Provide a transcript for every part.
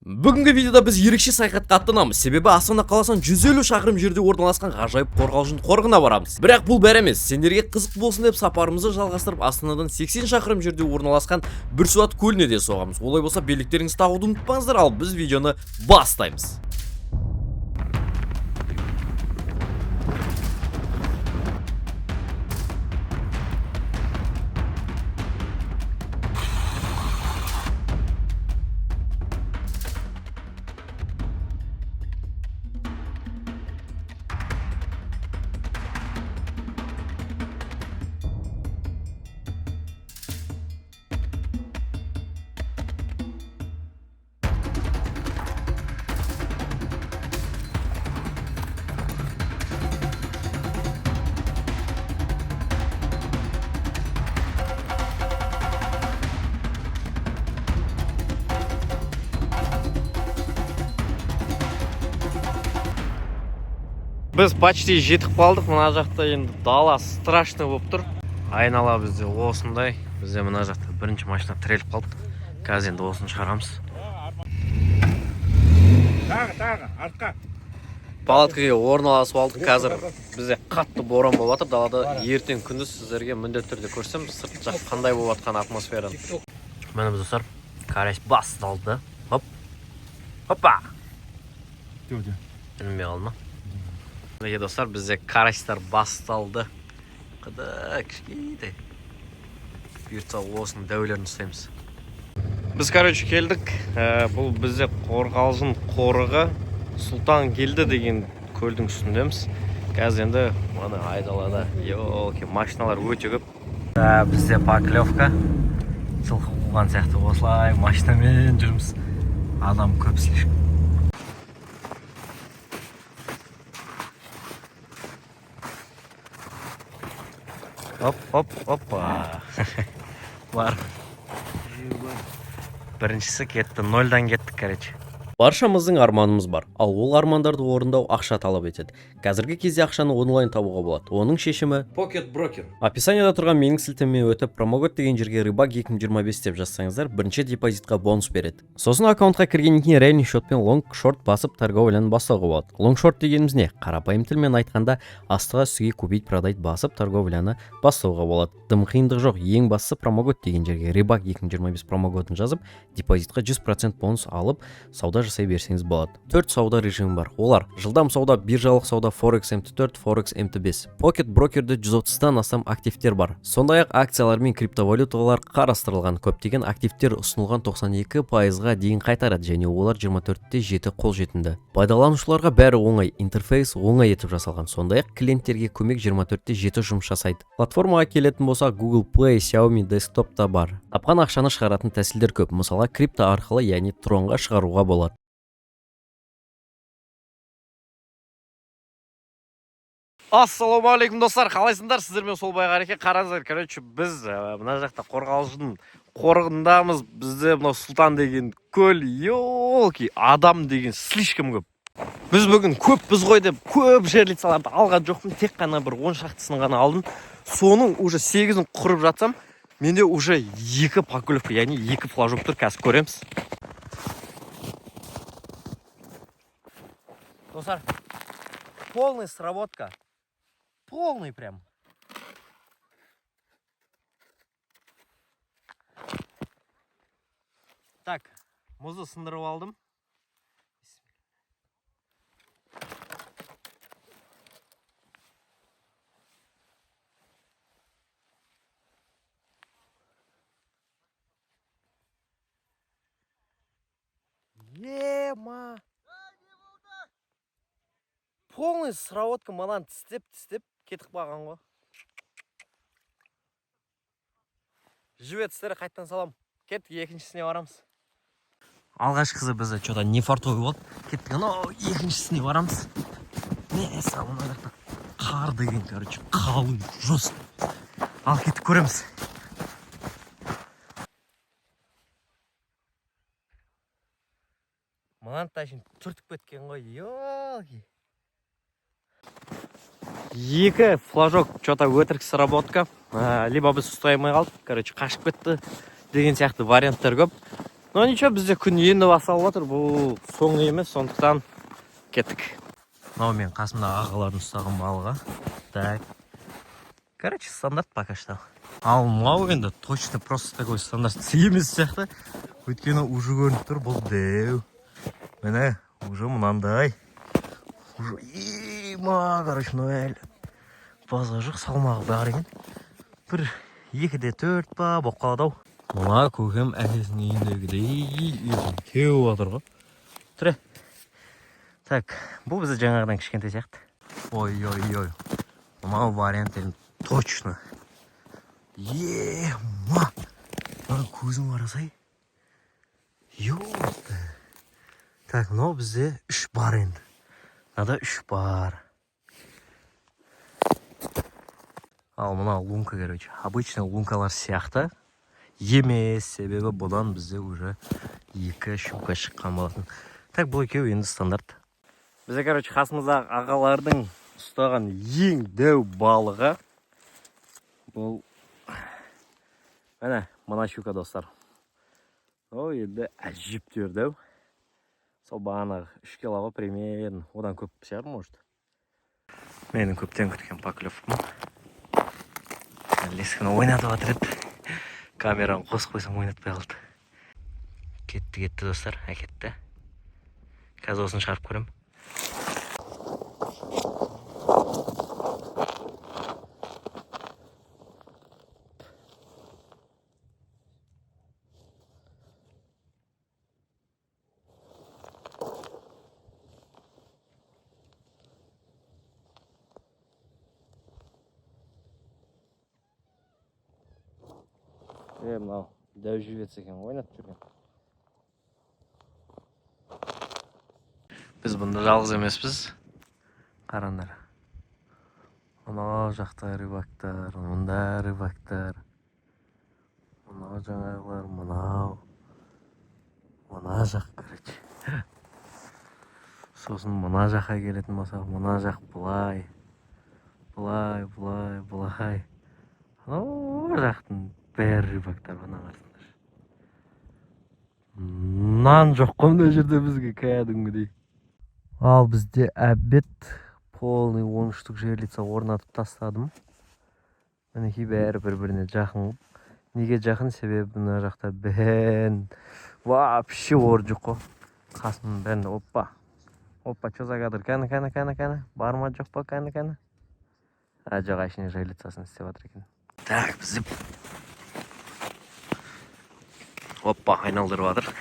Бүгінгі видеода біз ерекше саяхатқа аттанамыз. Себебі Астана қаласынан 150 шақырым жерде орналасқан ғажайып қорғалжын қорығына барамыз. Бірақ бұл бәрі емес. Сендерге қызық болсын деп сапарымызды жалғастырып Астанадан 80 шақырым жерде орналасқан Бүрсуат көліне де соғамыз. Олай болса белдіктеріңізді тағуды ұмытпаңыздар, ал біз видеоны бастаймыз. Біз почти жетіп қалдық. Мына жақта енді дала страшный болып тұр. Айнала бізде осындай. Бізде мына жақта бірінші машина тіреліп қалды. Қазір енді осыны шығарамыз. Тағы, артқа. Палаткаға орналасып алдық. Қазір бізде қатты боран болып жатыр. Далада ертең күндіз сіздерге міндетті түрде көрсем, сырт жақ қандай болып жатқан атмосфераны. Міне біз достар, карась басталды. Хоп. Хоппа. Білмей қалды ма? Міне достар, бізде карастар басталды. Қыды кішкейді. Бұйыртса осының дәулерін ұстаймыз. Біз, келдік. Бұл бізде қорғалжын қорығы Сұлтан келді деген көлдің үстіндеміз. Қазір енді мына айдалада машиналар өте көп. Бізде поклевка. Жылқы болған сияқты осылай машинамен жүрміз. Адам көп слишком. Опа. Бар. Біріншісі кетті, 0-дан кеттік, короче. Баршамыздың арманымыз бар, ал ол армандарды орындау ақша талап етеді. Қазіргі кезде ақшаны онлайн табуға болады. Оның шешімі Pocket Broker. Описанияда тұрған менің сілтемеме өтіп, промокод деген жерге рыбак 2025 деп жазсаңыздар, бірінші депозитқа бонус береді. Сосын аккаунтқа кіргеннен кейін реальный шотпен лонг-шорт басып торговляны бастауға болады. Лонг-шорт дегеніміз не? Қарапайым тілмен айтқанда, астыға үстіге купить продать басып торговляны бастауға болады. Дым қиындық жоқ. Ең бастысы промокод деген жерге рыбак 2025 промокодын жазып, депозитқа 100% бонус алып, сауда жасай берсеңіз болады. 4 сауда режимі бар. Олар: жылдам сауда, биржалық сауда, Forex MT4, Forex MT5. Pocket Broker'де 130-тан астам активтер бар. Сондай-ақ акциялар мен криптовалюталар қарастырылған. Көптеген активтер ұсынылған 92%-ға дейін қайтарады және олар 24/7 қолжетімді. Пайдаланушыларға бәрі оңай, интерфейс оңай етіп жасалған. Сондай-ақ клиенттерге көмек 24/7 жұмыс жасайды. Платформаға келетін болса, Google Play, Xiaomi десктопта бар. Тапқан ақшаны шығаратын тәсілдер көп. Мысалы, крипто арқылы, яғни тронға шығаруға болады. Ассалаумағалейкум достар, қалайсыңдар? Сіздермен Солбай Қареке. Қараңыздар, біз мына жақта қорғалжын қорығындамыз. Бізде мына Сұлтан деген көл, адам деген слишком көп. Біз бүгін көппіз ғой деп көп жерлицаларды алған жоқпын, тек қана бір 10 шақтысын ғана алдым. Соның уже 8-ін құрып жатсам, менде уже 2 поклевка, яғни 2 флажок тұр, қазір көреміз. Достар, полный сработка. Полный прям. Так, мұзды сындырып алдым. Ема! Полный сработка маған тістеп кетіп қалған ғой. Живет істері қайттан салам. Кеттік, екіншісіне барамыз. Алғашқысы бізді что-то не фартовый болды. Кеттік, екіншісіне барамыз. Не, сауына жақта қар деген, қалың, жос. Ал кеттік, көреміз. Маған ташын түртіп кеткен ғой, елки. 2 флажок что-то өтірік сработка. Либо біз ұстай алмай қалдық, қашып кетті деген сияқты варианттар көп. Но ничего, бізде күн енді басталып жатыр. Бұл соңғы емес, сондықтан кеттік. Мынау мен қасымда ағалардың ұстаған балыға. Так. Короче, стандарт пока что. Ал мынау енді точно просто такой стандарт емес сияқты. Өйткені уже көрініп тұр, бұл дәу. Міне, уже мынандай. Уже короче, мынау әлі базға жоқ, салмағы бар екен. Бір 2-4 па болып қалады ау. Мына көкем әкесінің үйіндегідей кеу отыр ғой. Тұре. Так, бұл бізді жаңағыдан кішкентай сияқты. Ой. Мынау вариант енді точно. Мына көзің қарасай. Ёпты. Так, мынау бізде 3 бар енді. Мынада 3 бар. Ал мына лунка, короче. Обычно лункалар сияқты. Емес, себебі бұдан бізде уже 2 щука шыққан болатын. Так, бұл екеуі енді стандарт. Бізде, короче, қасымыздағы ағалардың ұстаған ең дәу балығы. Бұл... Мына щука, достар. Ой, енді әжептеуір дәу. Сол бағанағы 3 килоға примерно. Одан көп шығар, может. Менің көптен күткен поклевкім. Лескіні ойнатып жатыр еді. Камераны қосып қойсам ойнатпай қалды. Кетті, достар, әкетті. Қазір осын шығарып көрем. Мынау дәу жібец екен, ойнатып жүрген. Біз бұнда жалғыз емеспіз. Қараңдар. Мынау жақта рыбактар, мұнда рыбактар. Мынау жаңағылар, мынау. Мына жақ, короче. Сосын мына жаққа келетін болсақ, мына жақ бұлай. Бұлай. Мынау жақтың бәрі рыбактар, бұна қарсыңдар. Нан жоқ қомда жерде бізге кәдімгідей. Ал бізде әбет полный 10 штук жерлица орнатып тастадым. Мінекей бәрі бір-біріне жақын. Неге жақын? Себебі бұна жақта бән вообще ор жоқ қой. Қасымның бәрінде оппа, что за кадр? Кәні. Бар ма жоқ па? Кәні. Жоқ, әшіне жерлицасын істеп жатыр екен. Так, бізде оппа, айналдырып жатыр.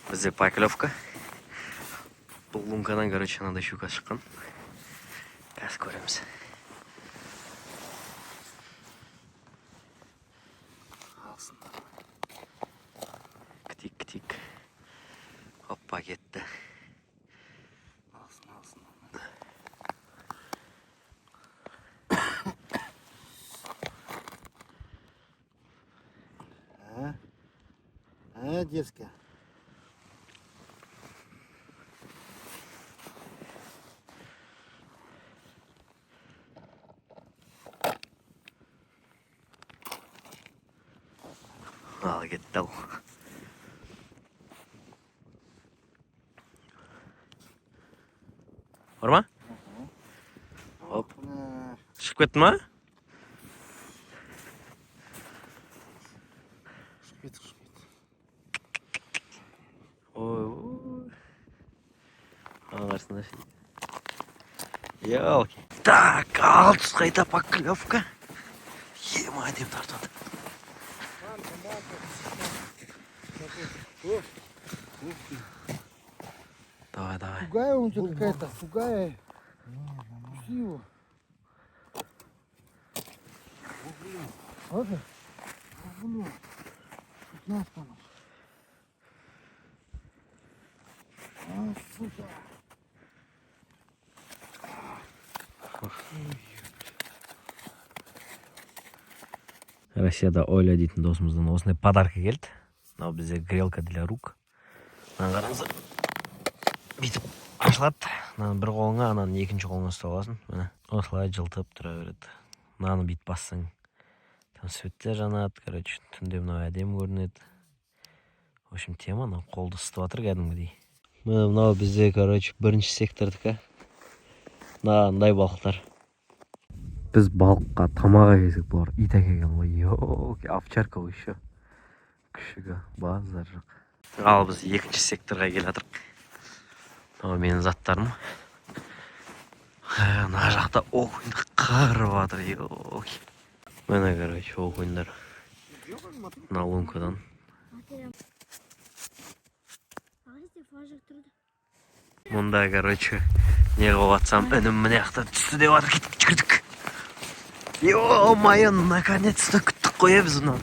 Бізде поклевка. Бұл лункадан, короче, анандай щука шыққан. Қазір көреміз. Алсын. Ктик. Оппа, кетті. Алсын. Детская. Al кетті ау. Бар ма? Оп. Шығып кетті ма? Ағарсында шей. Елки. Так, ал тұс қайта поклевка. Ема деп тартады. Давай. Фугая у тебя какая-то, фугая. Пусти его. Ладно? Сука. Россияда Оля дейтін досымыздан осындай подарка келді. Мынау бізде грелка для рук. Мына қараңыздар. Бүйтіп ашылады. Мынаны бір қолыңа, ананы екінші қолыңа ұстап аласың. Міне осылай жылтып тұра береді. Мынаны бүйтіп бассаң, там светтер жанады, короче, түнде мынау әдемі көрінеді. В общем, теманы қолды ысытып жатыр кәдімгідей. Мынау бізде, короче, бірінші сектордікі. Мынандай балықтар. Біз балыққа тамақ әкелсек бұлар ит әкелген ғой. Йоки, овчарка ғой еще. Күшігі, базар жоқ. Ал біз екінші секторға келе жатырмық. Мынау менің заттарым. Мына жақта окуньді қырып жатыр. Йоки. Міне, короче, окуньдар. Мына лункадан. Мұнда, короче, не қылып атсам, үнім міне жақта түсті деп жатыр. Кетіп жүрдік. Ё-моё, наконец-то күттік қой біз мұны.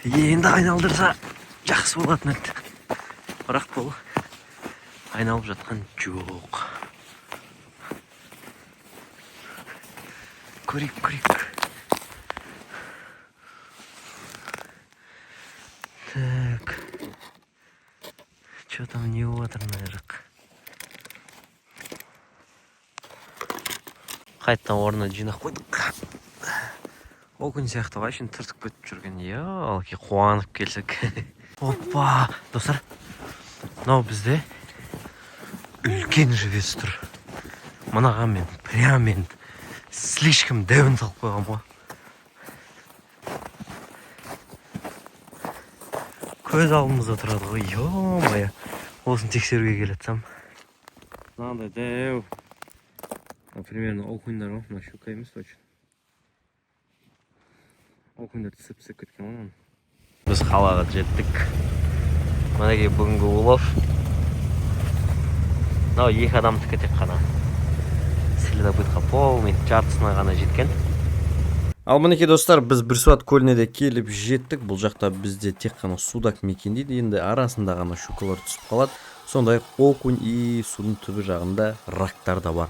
Енді айналдырса жақсы болатын еді. Бірақ бұл айналып жатқан жоқ. Көрейік. Так. Что там не отыр мына жақ? Қайттан орнына жинақ қойдық. Окунь сияқты вообще тыртып кетіп жүрген. Алки қуанып келсек. Опа, достар. Мынау бізде үлкен жебес тұр. Мынаған мен прям слишком дәуін салып қойғам ғой. Көз алдымызда тұрады ғой. Ё-моё. Осын тексеруге келетсам. Мынандай дәу. Примерно окуньдар ғой. Мына щука емес точно. Окуньдар түсіп кеткен ғой. Біз қалаға жеттік. Мінекей бүгінгі улов. Мынау екі адамдікі тек қана. Следопытқа полный жартысына ғана жеткен. Ал мінекей достар, біз Бірсуат көліне де келіп жеттік. Бұл жақта бізде тек қана судак мекендейді. Енді арасында ғана щукалар түсіп қалады. Сондай окунь и судың түбі жағында рактар да бар.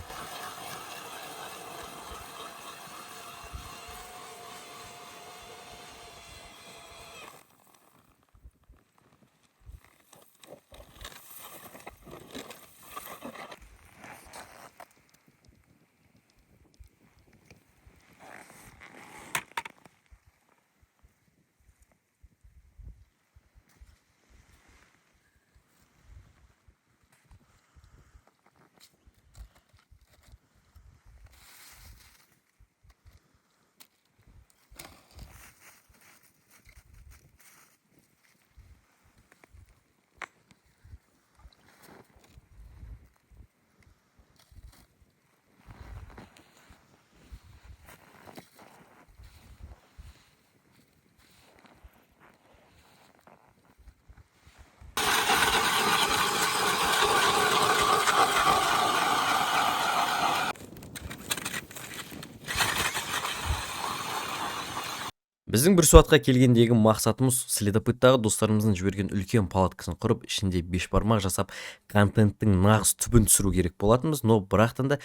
Біздің Бірсуатқа келгендегі мақсатымыз следопыттағы достарымыздың жіберген үлкен палаткасын құрып, ішінде бешбармақ жасап, контенттің нағыз түбін түсіру керек болатынбыз. Но бірақтан да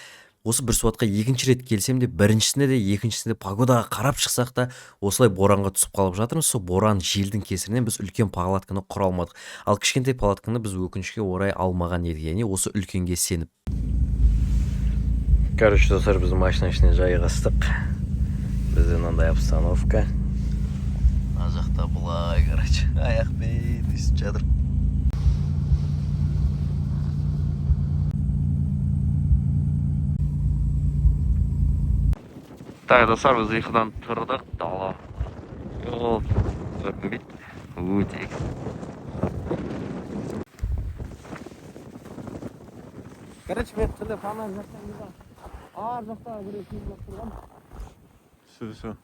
осы Бірсуатқа екінші рет келсем де, біріншісінде де, екіншісінде погодаға қарап шықсақ та, осылай боранға түсіп қалып жатырмыз. Сол боран желдің кесірінен біз үлкен палатканы құра алмадық. Ал кішкентай палатканы біз өкінішке орай алмаған едік, яғни осы үлкенге сеніп. Короче, достар, біз машина ішіне жайғастық. Бізде мынандай обстановка. Ана жақта бұлай, короче, аяқпен өйстіп жатыр. Так, достар, біз ұйқыдан тұрдық, дала. Йол, көрінбейді. Өтек. Короче, мен телефоннан жақтан ар жақта біреу келіп тұрған. Все.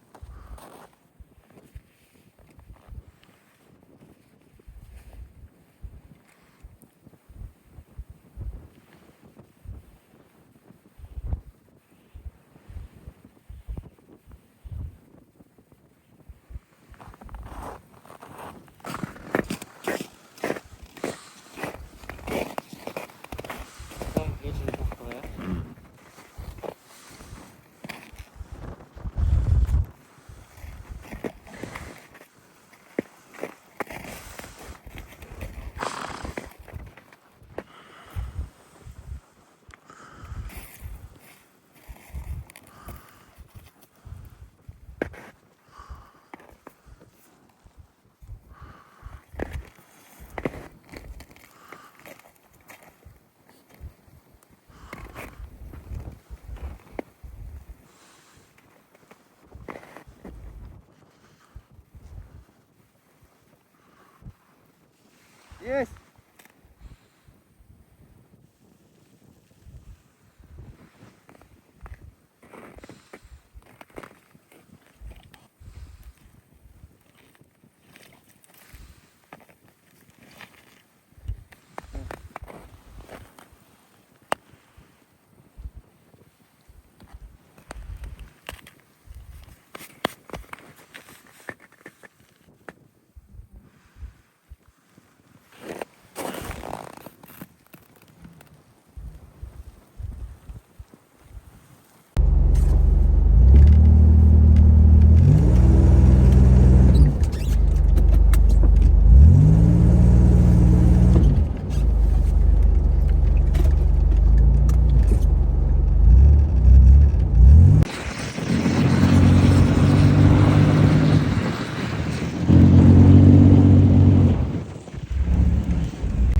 Есть.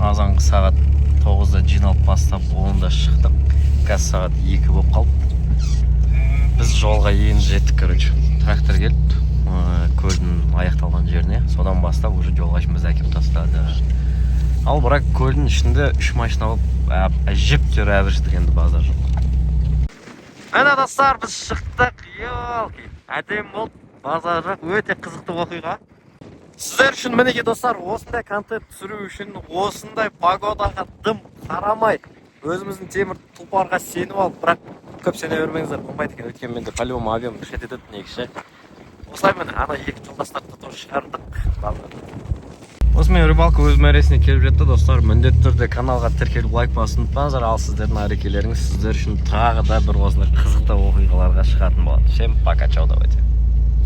Азанғы сағат 9-да жиналып бастап 10-да шықтық. Қазір сағат 2 болып қалды. Біз жолға енді жеттік, короче. Трактор келді көлдің аяқталған жеріне. Содан бастап уже жолға ішіміз әкеп тастады. Ал бірақ көлдің ішінде 3 машина болып әжептәуір әбірштік, енді базар жоқ. Әне достар, біз шықтық. Елки, әдемі болды. Базар жоқ, өте қызықты оқиға. Сіздер үшін мінеке достар, осындай контент түсіру үшін осындай погодаға дым қарамай өзіміздің темір тұлпарға сеніп алып, бірақ көп сене бермеңіздер, болмайды екен. Өйткені менде по-любому объем рұқсат етеді негізі. Осылай міне ана екі жолдастарды тоже шығардық. Осымен рыбалка өз мәресіне келіп жетті достар. Міндетті түрде каналға тіркеліп лайк басып ұмытпаңыздар. Ал сіздердің әрекелеріңіз сіздер үшін тағы да бір осындай қызықты оқиғаларға шығатын болады. Всем пока, чао, давайте.